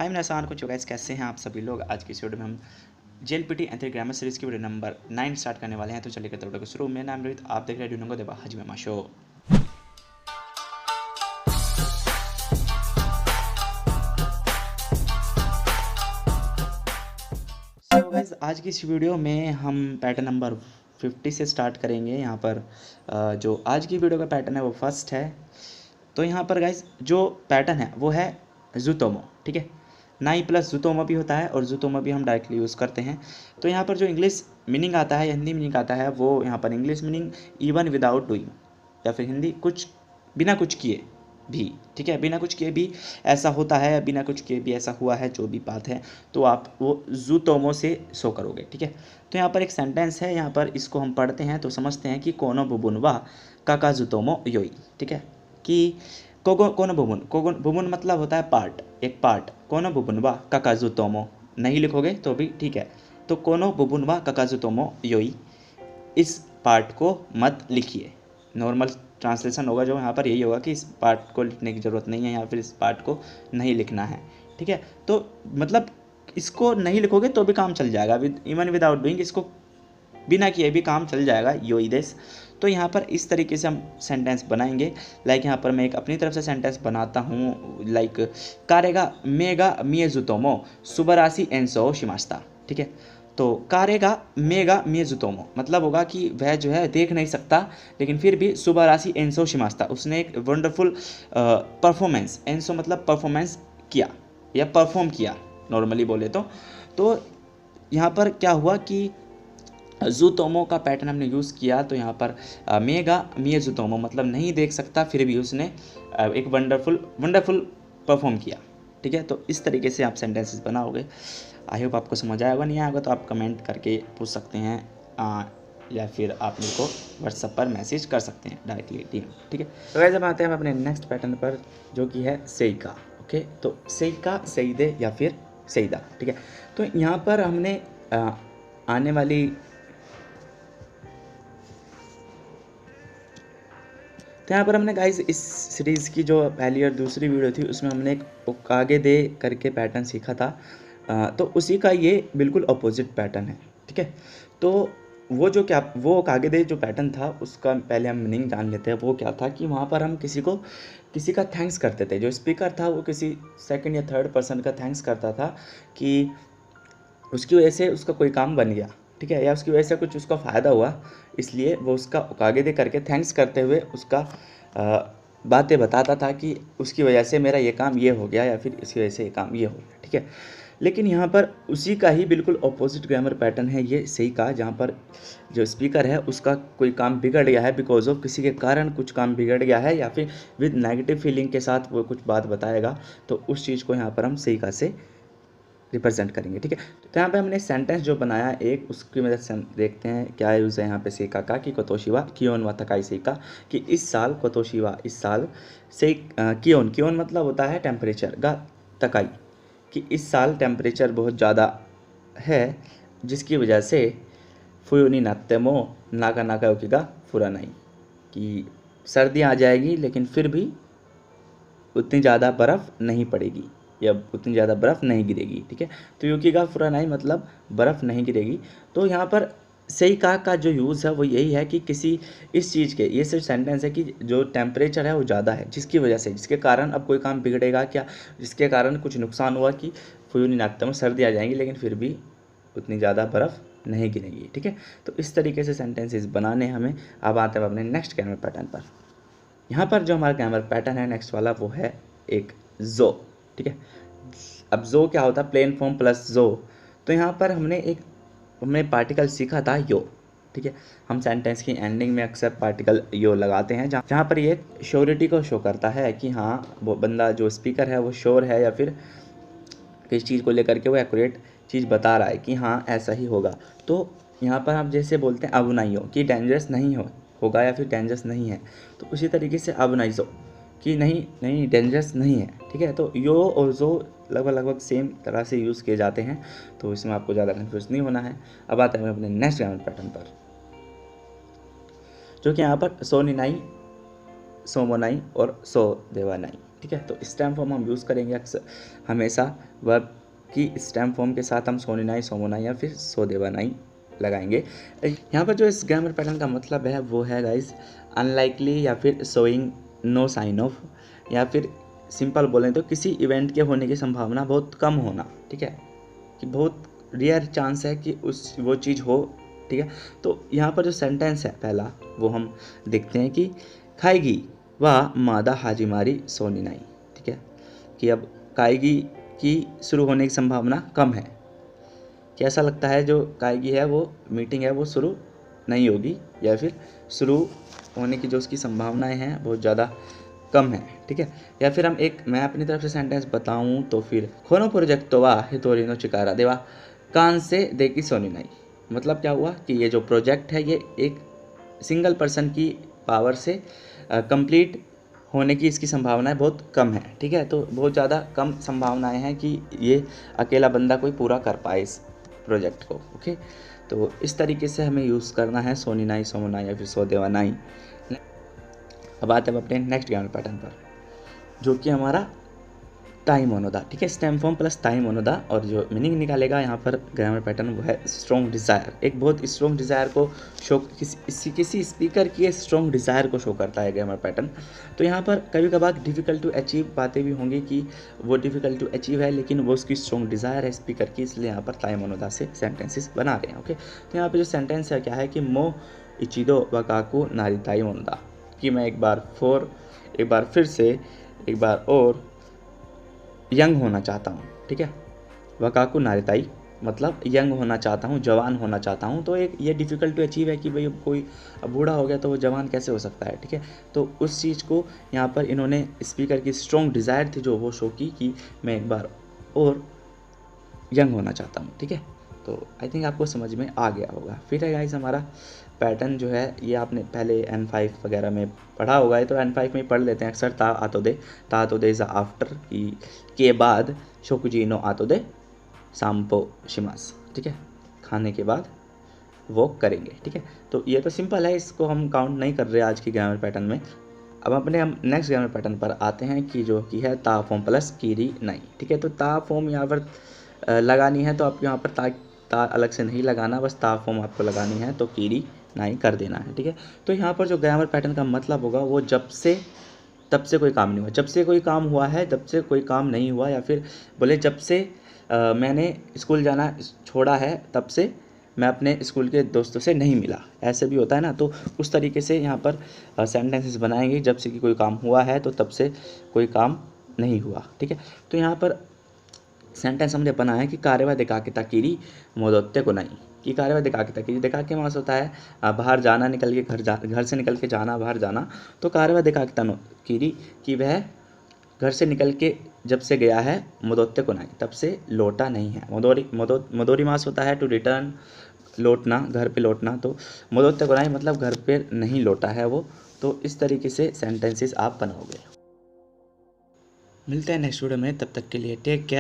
हाय मेरा आसान कुछ गाइस, कैसे हैं आप सभी लोग। आज की इस वीडियो में हम जेएलपीटी एंट्री ग्रामर सीरीज की वीडियो नंबर 9 स्टार्ट करने वाले हैं। तो चलिए करते हैं शुरू। मेरा नाम रोहित, आप देख रहे हैं ड्यूनोंगो देवा हजमे माशो। सो गाइस, आज की इस वीडियो में हम पैटर्न नंबर 50 से स्टार्ट करेंगे। यहाँ पर जो आज की वीडियो का पैटर्न है वो फर्स्ट है। तो यहाँ पर गाइस जो पैटर्न है वो है जुतोमो, ठीक है। नाई प्लस जुतोमो भी होता है और जुतोमो भी हम डायरेक्टली यूज़ करते हैं। तो यहाँ पर जो इंग्लिश मीनिंग आता है या हिंदी मीनिंग आता है वो यहाँ पर English meaning even without doing, या फिर हिंदी कुछ बिना कुछ किए भी, ठीक है। बिना कुछ किए भी ऐसा होता है, बिना कुछ किए भी ऐसा हुआ है, जो भी बात है तो आप वो जुतोमो से शो करोगे, ठीक है। तो यहाँ पर एक सेंटेंस है, यहाँ पर इसको हम पढ़ते हैं तो समझते हैं कि कोनो बुबुनवा काका जुतोमो योई, ठीक है। कि कोनो बुबुन मतलब होता है पार्ट, एक पार्ट। कोनो बुबुनवा काकाजुतोमो नहीं लिखोगे तो भी ठीक है। तो कोनो बुबुनवा काकाजुतोमो योई, इस पार्ट को मत लिखिए। नॉर्मल ट्रांसलेशन होगा जो यहाँ पर यही होगा कि इस पार्ट को लिखने की ज़रूरत नहीं है या फिर इस पार्ट को नहीं लिखना है, ठीक है। तो मतलब इसको नहीं लिखोगे तो भी काम चल जाएगा, इवन विदाउट डूइंग, इसको बिना किए भी काम चल जाएगा, योई देश। तो यहाँ पर इस तरीके से हम सेंटेंस बनाएंगे। लाइक यहाँ पर मैं एक अपनी तरफ से सेंटेंस बनाता हूँ, लाइक कारेगा मेगा मिएजुतोमो सुबरासी एनसो शिमास्ता, ठीक है। तो कारेगा मेगा मिएजुतोमो मतलब होगा कि वह जो है देख नहीं सकता लेकिन फिर भी सुबरासी एनसो शिमास्ता, उसने एक वंडरफुल परफॉर्मेंस, एनसो मतलब परफॉर्मेंस किया या परफॉर्म किया नॉर्मली बोले तो यहाँ पर क्या हुआ कि जुतोमो का पैटर्न हमने यूज़ किया। तो यहाँ पर मेगा मिए जुतोमो मतलब नहीं देख सकता, फिर भी उसने एक वंडरफुल परफॉर्म किया, ठीक है। तो इस तरीके से आप सेंटेंसेस बनाओगे। आई होप आपको समझ आएगा, नहीं आएगा तो आप कमेंट करके पूछ सकते हैं या फिर आप मेरे को व्हाट्सएप पर मैसेज कर सकते हैं डायरेक्टली डीएम, ठीक है। तो वैसे अब आते हैं हम अपने नेक्स्ट पैटर्न पर जो कि है सेइका, ओके। तो सेइका, सेइदे या फिर सेइदा, ठीक है। तो यहाँ पर हमने आने वाली तो यहाँ पर हमने गाइस इस सीरीज़ की जो पहली और दूसरी वीडियो थी उसमें हमने एक ओकागे दे करके पैटर्न सीखा था। तो उसी का ये बिल्कुल अपोजिट पैटर्न है, ठीक है। तो वो ओकागे दे जो पैटर्न था उसका पहले हम मीनिंग जान लेते हैं। वो क्या था कि वहाँ पर हम किसी का थैंक्स करते थे। जो स्पीकर था वो किसी सेकंड या थर्ड पर्सन का थैंक्स करता था कि उसकी वजह से उसका कोई काम बन गया, ठीक है, या उसकी वजह से कुछ उसका फ़ायदा हुआ, इसलिए वो उसका ओकागे दे करके थैंक्स करते हुए उसका बातें बताता था कि उसकी वजह से मेरा ये काम ये हो गया या फिर इसकी वजह से ये काम ये हो गया, ठीक है। लेकिन यहाँ पर उसी का ही बिल्कुल अपोजिट ग्रामर पैटर्न है ये सही का, जहाँ पर जो स्पीकर है उसका कोई काम बिगड़ गया है, बिकॉज ऑफ किसी के कारण कुछ काम बिगड़ गया है या फिर विद नेगेटिव फीलिंग के साथ वो कुछ बात बताएगा, तो उस चीज़ को यहाँ पर हम सही का से रिप्रेजेंट करेंगे, ठीक है। तो यहाँ पे हमने सेंटेंस जो बनाया एक, उसकी मदद से हम देखते हैं क्या यूज़ है यहाँ पे सेका का कि कोतोशिवा कियोन व तकाई सेका, कि इस साल कोतोशिवा, इस साल से कियोन मतलब होता है टेम्परेचर, गा तकाई कि इस साल टेम्परेचर बहुत ज़्यादा है जिसकी वजह से फुयोनी नात्तेमो नाका नाका योकिगा फुरानाई, कि सर्दियाँ आ जाएगी लेकिन फिर भी उतनी ज़्यादा बर्फ़ नहीं पड़ेगी या उतनी ज़्यादा बर्फ़ नहीं गिरेगी, ठीक है। तो युकिगा फुरानाई मतलब बर्फ़ नहीं गिरेगी। तो यहाँ पर सही का जो यूज़ है वो यही है कि किसी इस चीज़ के, ये सिर्फ सेंटेंस है कि जो टेम्परेचर है वो ज़्यादा है जिसकी वजह से, जिसके कारण अब कोई काम बिगड़ेगा क्या, जिसके कारण कुछ नुकसान हुआ कि फुयूनी नात्ते में सर्दी आ जाएंगी लेकिन फिर भी उतनी ज़्यादा बर्फ़ नहीं गिरेगी, ठीक है। तो इस तरीके से सेंटेंसेस बनाने हमें। अब आते हैं अपने नेक्स्ट ग्रामर पैटर्न पर। यहाँ पर जो हमारा ग्रामर पैटर्न है नेक्स्ट वाला वो है एक जो, ठीक है। अब जो क्या होता है, प्लेन फॉर्म प्लस जो। तो यहाँ पर हमने पार्टिकल सीखा था यो, ठीक है। हम सेंटेंस की एंडिंग में अक्सर पार्टिकल यो लगाते हैं जहाँ पर ये श्योरिटी को शो करता है कि हाँ वो बंदा जो स्पीकर है वो श्योर है या फिर किसी चीज़ को लेकर के वो एक्यूरेट चीज़ बता रहा है कि हाँ ऐसा ही होगा। तो यहाँ पर हम जैसे बोलते हैं अब नहीं हो कि डेंजरस नहीं होगा या फिर डेंजरस नहीं है, तो उसी तरीके से अब नहीं जो कि नहीं डेंजरस नहीं है, ठीक है। तो यो और जो लगभग सेम तरह से यूज़ किए जाते हैं, तो इसमें आपको ज़्यादा कन्फ्यूज नहीं होना है। अब आते हैं अपने नेक्स्ट ग्रामर पैटर्न पर जो कि यहाँ पर सोनिनाई, सोमोनाई और सो देवानाई, ठीक है। तो स्टेम फॉर्म हम यूज़ करेंगे अक्सर हमेशा वर्ब की स्टेम फॉर्म के साथ हम सोनिनाई, सोमोनाई या फिर सोदेवानाई लगाएंगे। यहाँ पर जो इस ग्रामर पैटर्न का मतलब है वो है गाइस अनलाइकली या फिर शोइंग नो साइन ऑफ, या फिर सिंपल बोलें तो किसी इवेंट के होने की संभावना बहुत कम होना, ठीक है, कि बहुत रेयर चांस है कि वो चीज़ हो, ठीक है। तो यहाँ पर जो सेंटेंस है पहला वो हम देखते हैं कि खाएगी वह मादा हाजिमारी सोनिनाई, ठीक है, कि अब खाएगी की शुरू होने की संभावना कम है, कि ऐसा लगता है जो खाएगी है वो मीटिंग है वो शुरू नहीं होगी, या फिर शुरू होने की जो उसकी संभावनाएं हैं बहुत ज़्यादा कम है, ठीक है। या फिर मैं अपनी तरफ से सेंटेंस बताऊं तो फिर खोनो प्रोजेक्ट वा हितोरिनो चिकारा देवा कान से देखी सोनिनाई, मतलब क्या हुआ कि ये जो प्रोजेक्ट है ये एक सिंगल पर्सन की पावर से कंप्लीट होने की इसकी संभावनाएं बहुत कम है, ठीक है। तो बहुत ज़्यादा कम संभावनाएं हैं कि ये अकेला बंदा कोई पूरा कर पाए इस प्रोजेक्ट को, ओके। तो इस तरीके से हमें यूज़ करना है सोनिनाई, सोमोनाई या फिर सोदेवानाई। अब आते हैं अपने नेक्स्ट ग्रामर पैटर्न पर, जो कि हमारा ताई मोनोदा, ठीक है, स्टेम फॉर्म प्लस ताई मोनोदा। और जो मीनिंग निकालेगा यहाँ पर ग्रामर पैटर्न वो है स्ट्रॉन्ग डिज़ायर, एक बहुत स्ट्रॉन्ग डिज़ायर को शो किसी स्पीकर की स्ट्रॉन्ग डिज़ायर को शो करता है ग्रामर पैटर्न। तो यहाँ पर कभी कभार डिफ़िकल्ट टू अचीव बातें भी होंगी कि वो डिफ़िकल्ट टू अचीव है लेकिन वो उसकी स्ट्रॉन्ग डिज़ायर है स्पीकर की, इसलिए यहाँ पर ताई मोनोदा से सेंटेंसेस बना रहे हैं, ओके। तो यहाँ पर जो सेंटेंस है क्या है कि मो इचिदो वकाकू नारी ताई मोनोदा, कि मैं एक बार फिर से एक बार और यंग होना चाहता हूँ, ठीक है। वकाकू नारिताई मतलब यंग होना चाहता हूँ, जवान होना चाहता हूँ। तो एक ये डिफ़िकल्ट टू अचीव है कि भाई कोई अब बूढ़ा हो गया तो वो जवान कैसे हो सकता है, ठीक है। तो उस चीज़ को यहाँ पर इन्होंने स्पीकर की स्ट्रॉन्ग डिज़ायर थी जो वो शो की कि मैं एक बार और यंग होना चाहता हूँ, ठीक है। तो आई थिंक आपको समझ में आ गया होगा। फिर है गाइस हमारा पैटर्न जो है ये आपने पहले N5 वगैरह में पढ़ा होगा, है तो N5 में पढ़ लेते हैं अक्सर। ता आतो दे इज़ आफ्टर के बाद शोकुजी नो आतो दे सांपो शिमास, ठीक है, खाने के बाद वो करेंगे, ठीक है। तो ये तो सिंपल है, इसको हम काउंट नहीं कर रहे आज की ग्रामर पैटर्न में। अब हम नेक्स्ट ग्रामर पैटर्न पर आते हैं कि जो कि है ता फॉर्म प्लस कीरी नहीं, ठीक है। तो ता फॉर्म यहाँ पर लगानी है तो आप यहाँ पर ता अलग से नहीं लगाना, बस ता फॉर्म आपको लगानी है तो कीरी नहीं कर देना है, ठीक है। तो यहाँ पर जो ग्रामर पैटर्न का मतलब होगा वो जब से तब से कोई काम नहीं हुआ, जब से कोई काम हुआ है तब से कोई काम नहीं हुआ, या फिर बोले जब से मैंने स्कूल जाना छोड़ा है तब से मैं अपने स्कूल के दोस्तों से नहीं मिला, ऐसे भी होता है ना। तो उस तरीके से यहाँ पर सेंटेंसेस बनाएंगे, जब से कि कोई काम हुआ है तो तब से कोई काम नहीं हुआ, ठीक है। तो यहाँ पर सेंटेंस हमने बनाया है कि कार्यवा देखा के ताकीरी मोदोत्ते को नहीं, कि कार्यवा देखा के ताकीरी, देखा के मास होता है बाहर जाना, निकल के घर से निकल के जाना, बाहर जाना। तो कार्यवा देखा के ताकीरी कि वह घर से निकल के जब से गया है मोदोत्ते को नहीं तब से लौटा नहीं है। मोदोरी मास होता है टू रिटर्न, लौटना, घर पे लौटना। तो मोदोत्ते को नहीं मतलब घर पे नहीं लौटा है वो। तो इस तरीके से सेंटेंसेस आप बनाओगे। मिलते हैं नेक्स्ट वीडियो में, तब तक के लिए टेक केयर।